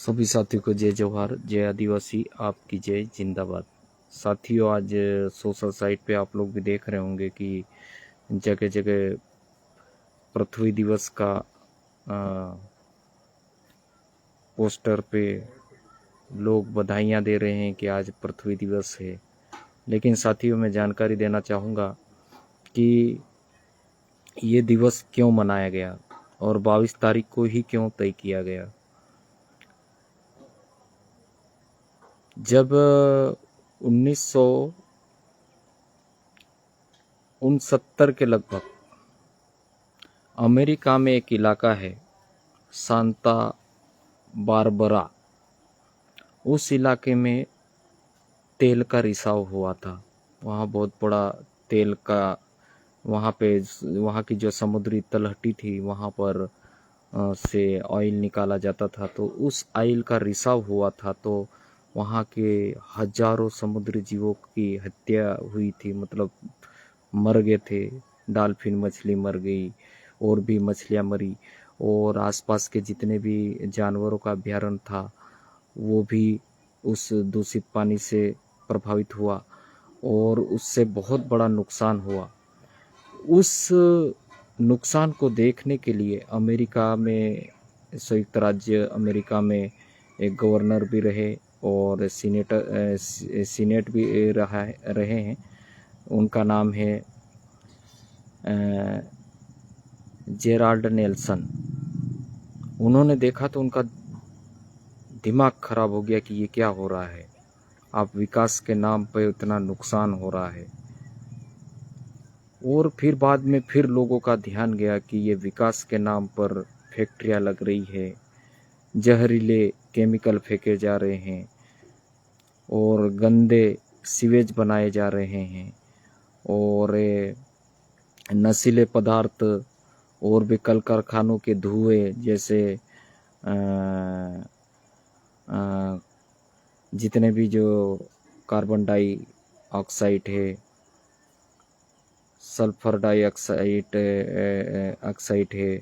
सभी साथियों को जय जवाहर, जय आदिवासी, आपकी जय जिंदाबाद। साथियों, आज सोशल साइट पे आप लोग भी देख रहे होंगे कि जगह जगह पृथ्वी दिवस का पोस्टर पे लोग बधाइयाँ दे रहे हैं कि आज पृथ्वी दिवस है। लेकिन साथियों, मैं जानकारी देना चाहूँगा कि ये दिवस क्यों मनाया गया और 22 तारीख को ही क्यों तय किया गया। जब 1969 के लगभग अमेरिका में एक इलाका है सांता बारबरा, उस इलाके में तेल का रिसाव हुआ था। वहाँ बहुत बड़ा तेल का वहाँ की जो समुद्री तलहटी थी वहाँ पर से ऑयल निकाला जाता था। तो उस ऑयल का रिसाव हुआ था, तो वहाँ के हजारों समुद्री जीवों की हत्या हुई थी, मतलब मर गए थे। डॉल्फिन मछली मर गई और भी मछलियाँ मरी, और आसपास के जितने भी जानवरों का अभ्यारण्य था वो भी उस दूषित पानी से प्रभावित हुआ और उससे बहुत बड़ा नुकसान हुआ। उस नुकसान को देखने के लिए अमेरिका में, संयुक्त राज्य अमेरिका में एक गवर्नर भी रहे और सीनेट भी रहे हैं। उनका नाम है जेराल्ड नेल्सन। उन्होंने देखा तो उनका दिमाग खराब हो गया कि ये क्या हो रहा है, आप विकास के नाम पर इतना नुकसान हो रहा है। और फिर बाद में फिर लोगों का ध्यान गया कि ये विकास के नाम पर फैक्ट्रियां लग रही है, जहरीले केमिकल फेंके जा रहे हैं और गंदे सीवेज बनाए जा रहे हैं और नशीले पदार्थ और भी कल कारखानों के धुएं, जैसे जितने भी जो कार्बन डाइऑक्साइड है, सल्फर डाइऑक्साइड ऑक्साइड है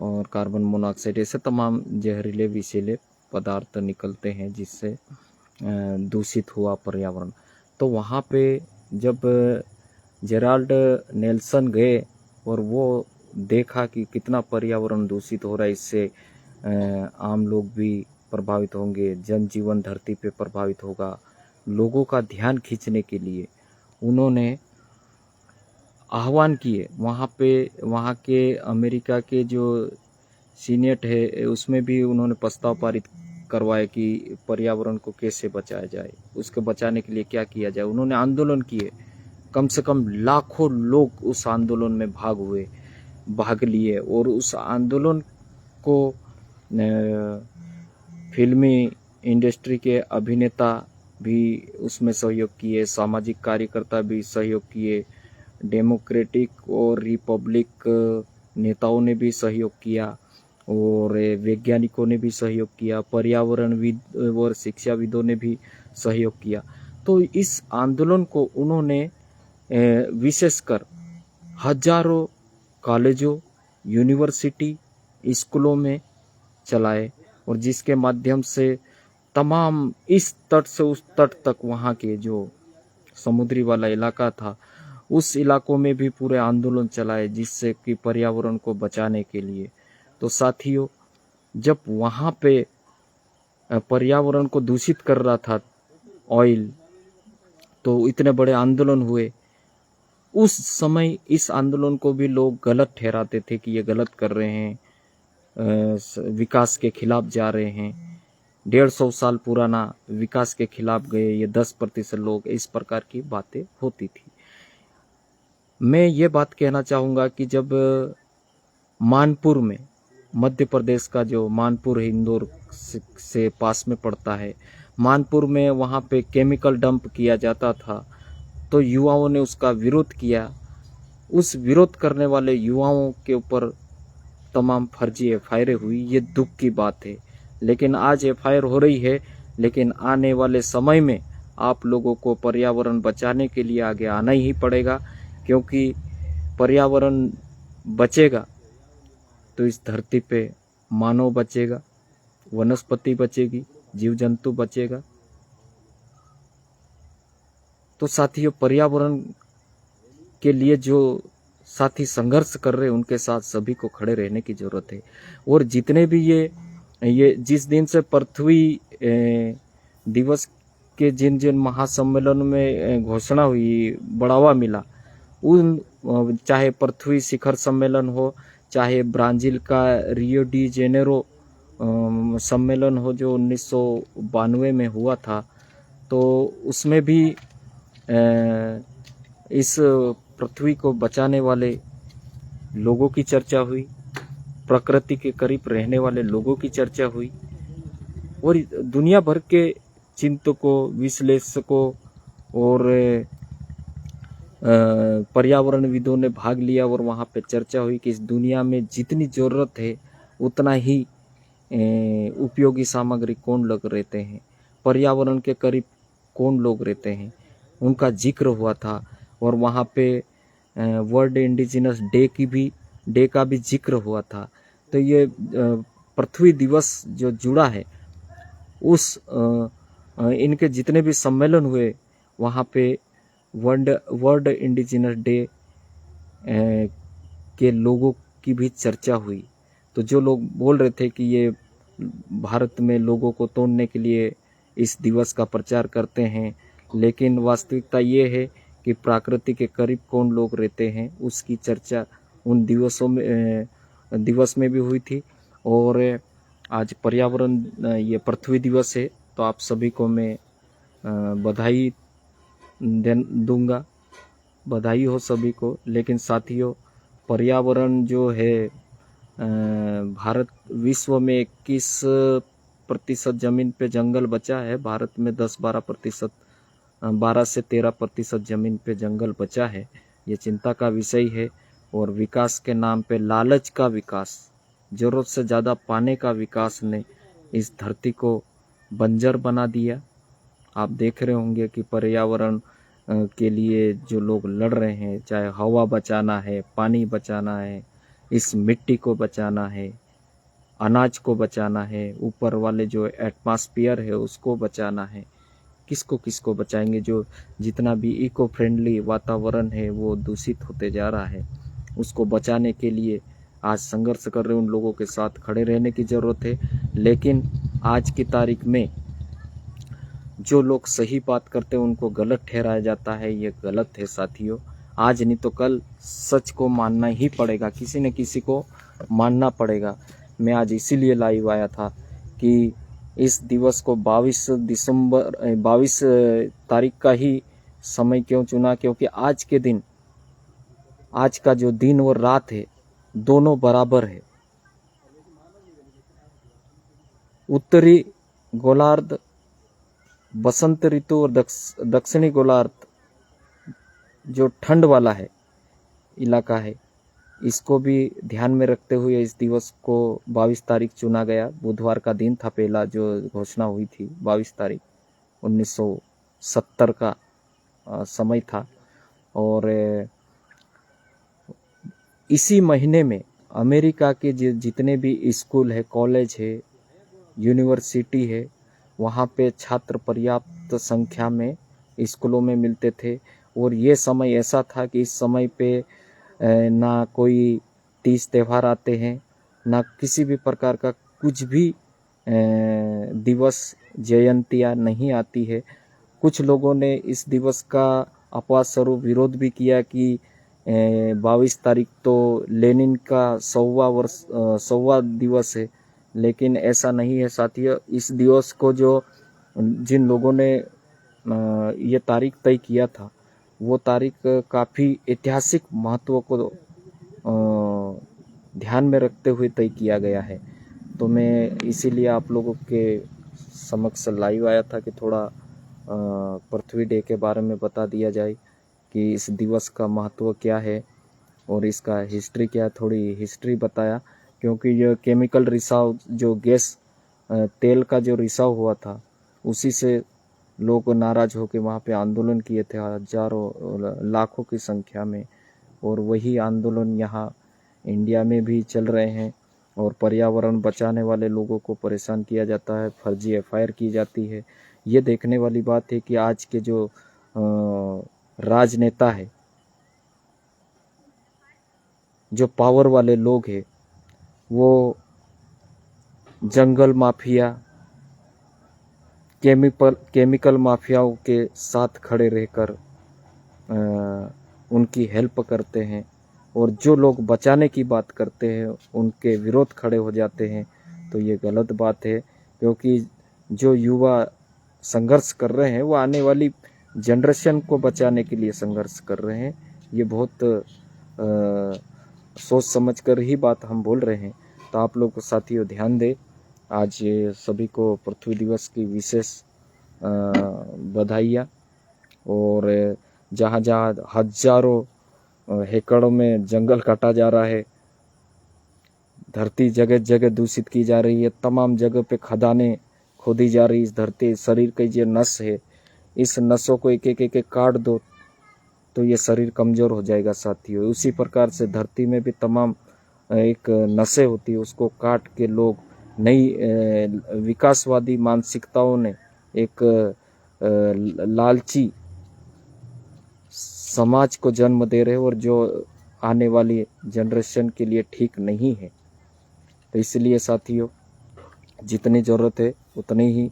और कार्बन मोनोऑक्साइड, ऐसे तमाम जहरीले विषैले पदार्थ निकलते हैं जिससे दूषित हुआ पर्यावरण। तो वहाँ पे जब जेराल्ड नेल्सन गए और वो देखा कि कितना पर्यावरण दूषित हो रहा है, इससे आम लोग भी प्रभावित होंगे, जनजीवन धरती पे प्रभावित होगा। लोगों का ध्यान खींचने के लिए उन्होंने आह्वान किए। वहाँ के अमेरिका के जो सीनेट है उसमें भी उन्होंने प्रस्ताव पारित करवाया कि पर्यावरण को कैसे बचाया जाए, उसको बचाने के लिए क्या किया जाए। उन्होंने आंदोलन किए, कम से कम लाखों लोग उस आंदोलन में भाग लिए और उस आंदोलन को फिल्मी इंडस्ट्री के अभिनेता भी उसमें सहयोग किए, सामाजिक कार्यकर्ता भी सहयोग किए, डेमोक्रेटिक और रिपब्लिक नेताओं ने भी सहयोग किया और वैज्ञानिकों ने भी सहयोग किया, पर्यावरणविद और शिक्षाविदों ने भी सहयोग किया। तो इस आंदोलन को उन्होंने विशेषकर हजारों कॉलेजों, यूनिवर्सिटी, स्कूलों में चलाए और जिसके माध्यम से तमाम इस तट से उस तट तक वहाँ के जो समुद्री वाला इलाका था उस इलाकों में भी पूरे आंदोलन चलाए, जिससे कि पर्यावरण को बचाने के लिए। तो साथियों, जब वहाँ पे पर्यावरण को दूषित कर रहा था ऑयल, तो इतने बड़े आंदोलन हुए। उस समय इस आंदोलन को भी लोग गलत ठहराते थे कि ये गलत कर रहे हैं, विकास के खिलाफ जा रहे हैं। 150 साल पुराना विकास के खिलाफ गए ये 10% लोग, इस प्रकार की बातें होती थी। मैं ये बात कहना चाहूँगा कि जब मानपुर में, मध्य प्रदेश का जो मानपुर है, इंदौर से पास में पड़ता है, मानपुर में वहाँ पे केमिकल डंप किया जाता था, तो युवाओं ने उसका विरोध किया। उस विरोध करने वाले युवाओं के ऊपर तमाम फर्जी एफआईआर हुई, ये दुख की बात है। लेकिन आज एफआईआर हो रही है, लेकिन आने वाले समय में आप लोगों को पर्यावरण बचाने के लिए आगे आना ही पड़ेगा, क्योंकि पर्यावरण बचेगा तो इस धरती पे मानव बचेगा, वनस्पति बचेगी, जीव जंतु बचेगा। तो साथियों, पर्यावरण के लिए जो साथी संघर्ष कर रहे हैं उनके साथ सभी को खड़े रहने की जरूरत है। और जितने भी ये जिस दिन से पृथ्वी दिवस के जिन जिन महासम्मेलन में घोषणा हुई, बढ़ावा मिला, उन चाहे पृथ्वी शिखर सम्मेलन हो, चाहे ब्राजील का रियो डी जेनेरो सम्मेलन हो जो 1992 में हुआ था, तो उसमें भी इस पृथ्वी को बचाने वाले लोगों की चर्चा हुई, प्रकृति के करीब रहने वाले लोगों की चर्चा हुई, और दुनिया भर के चिंतकों, विश्लेषकों और पर्यावरणविदों ने भाग लिया। और वहाँ पे चर्चा हुई कि इस दुनिया में जितनी ज़रूरत है उतना ही उपयोगी सामग्री कौन लोग रहते हैं, पर्यावरण के करीब कौन लोग रहते हैं, उनका जिक्र हुआ था। और वहाँ पे वर्ल्ड इंडिजिनस डे का भी जिक्र हुआ था। तो ये पृथ्वी दिवस जो जुड़ा है उस इनके जितने भी सम्मेलन हुए वहाँ पे वर्ल्ड इंडिजिनस डे के लोगों की भी चर्चा हुई। तो जो लोग बोल रहे थे कि ये भारत में लोगों को तोड़ने के लिए इस दिवस का प्रचार करते हैं, लेकिन वास्तविकता ये है कि प्रकृति के करीब कौन लोग रहते हैं उसकी चर्चा उन दिवस में भी हुई थी। और आज पर्यावरण ये पृथ्वी दिवस है, तो आप सभी को मैं बधाई दूंगा, बधाई हो सभी को। लेकिन साथियों, पर्यावरण जो है भारत विश्व में 21% ज़मीन पे जंगल बचा है, भारत में 10-12%, 12 से 13% ज़मीन पे जंगल बचा है। ये चिंता का विषय है। और विकास के नाम पे लालच का विकास, ज़रूरत से ज़्यादा पाने का विकास ने इस धरती को बंजर बना दिया। आप देख रहे होंगे कि पर्यावरण के लिए जो लोग लड़ रहे हैं, चाहे हवा बचाना है, पानी बचाना है, इस मिट्टी को बचाना है, अनाज को बचाना है, ऊपर वाले जो एटमॉस्फेयर है उसको बचाना है, किसको किसको बचाएंगे। जो जितना भी इको फ्रेंडली वातावरण है वो दूषित होते जा रहा है, उसको बचाने के लिए आज संघर्ष कर रहे उन लोगों के साथ खड़े रहने की ज़रूरत है। लेकिन आज की तारीख में जो लोग सही बात करते हैं उनको गलत ठहराया जाता है। ये गलत है साथियों। आज नहीं तो कल सच को मानना ही पड़ेगा, किसी न किसी को मानना पड़ेगा। मैं आज इसीलिए लाइव आया था कि इस दिवस को 22 तारीख का ही समय क्यों चुना, क्योंकि आज के दिन, आज का जो दिन और रात है दोनों बराबर है। उत्तरी गोलार्ध बसंत ऋतु और दक्षिणी गोलार्ध जो ठंड वाला है इलाका है, इसको भी ध्यान में रखते हुए इस दिवस को 22 तारीख चुना गया। बुधवार का दिन था पहला जो घोषणा हुई थी, 22 तारीख 1970 का समय था। और इसी महीने में अमेरिका के जितने भी स्कूल है, कॉलेज है, यूनिवर्सिटी है, वहाँ पे छात्र पर्याप्त संख्या में स्कूलों में मिलते थे। और ये समय ऐसा था कि इस समय पे ना कोई तीज त्यौहार आते हैं, ना किसी भी प्रकार का कुछ भी दिवस जयंतियाँ नहीं आती है। कुछ लोगों ने इस दिवस का अपवाद स्वरूप विरोध भी किया कि 22 तारीख तो लेनिन का 100वां दिवस है, लेकिन ऐसा नहीं है साथियों। इस दिवस को जिन लोगों ने ये तारीख तय किया था, वो तारीख काफ़ी ऐतिहासिक महत्व को ध्यान में रखते हुए तय किया गया है। तो मैं इसीलिए आप लोगों के समक्ष लाइव आया था कि थोड़ा पृथ्वी डे के बारे में बता दिया जाए कि इस दिवस का महत्व क्या है और इसका हिस्ट्री क्या है। थोड़ी हिस्ट्री बताया, क्योंकि ये केमिकल रिसाव, जो गैस तेल का जो रिसाव हुआ था, उसी से लोग नाराज होकर वहाँ पे आंदोलन किए थे हजारों लाखों की संख्या में। और वही आंदोलन यहाँ इंडिया में भी चल रहे हैं और पर्यावरण बचाने वाले लोगों को परेशान किया जाता है, फर्जी एफआईआर की जाती है। ये देखने वाली बात है कि आज के जो राजनेता है, जो पावर वाले लोग हैं, वो जंगल माफिया, केमिकल माफियाओं के साथ खड़े रहकर उनकी हेल्प करते हैं, और जो लोग बचाने की बात करते हैं उनके विरोध खड़े हो जाते हैं। तो ये गलत बात है, क्योंकि जो युवा संघर्ष कर रहे हैं वो आने वाली जनरेशन को बचाने के लिए संघर्ष कर रहे हैं। ये बहुत सोच समझ कर ही बात हम बोल रहे हैं। तो आप लोग साथियों ध्यान दें। आज सभी को पृथ्वी दिवस की विशेष बधाइयाँ। और जहाँ जहाँ हजारों एकड़ों में जंगल काटा जा रहा है, धरती जगह जगह दूषित की जा रही है, तमाम जगह पे खदानें खोदी जा रही है। इस धरती शरीर की जो नस है, इस नसों को एक एक काट दो तो ये शरीर कमज़ोर हो जाएगा साथियों। उसी प्रकार से धरती में भी तमाम एक नसें होती है, उसको काट के लोग नई विकासवादी मानसिकताओं ने एक लालची समाज को जन्म दे रहे हैं, और जो आने वाली जनरेशन के लिए ठीक नहीं है। तो इसलिए साथियों, जितनी ज़रूरत है उतनी ही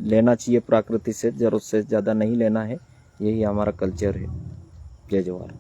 लेना चाहिए प्रकृति से, ज़रूरत से ज़्यादा नहीं लेना है। यही हमारा कल्चर है। जय जवाहर।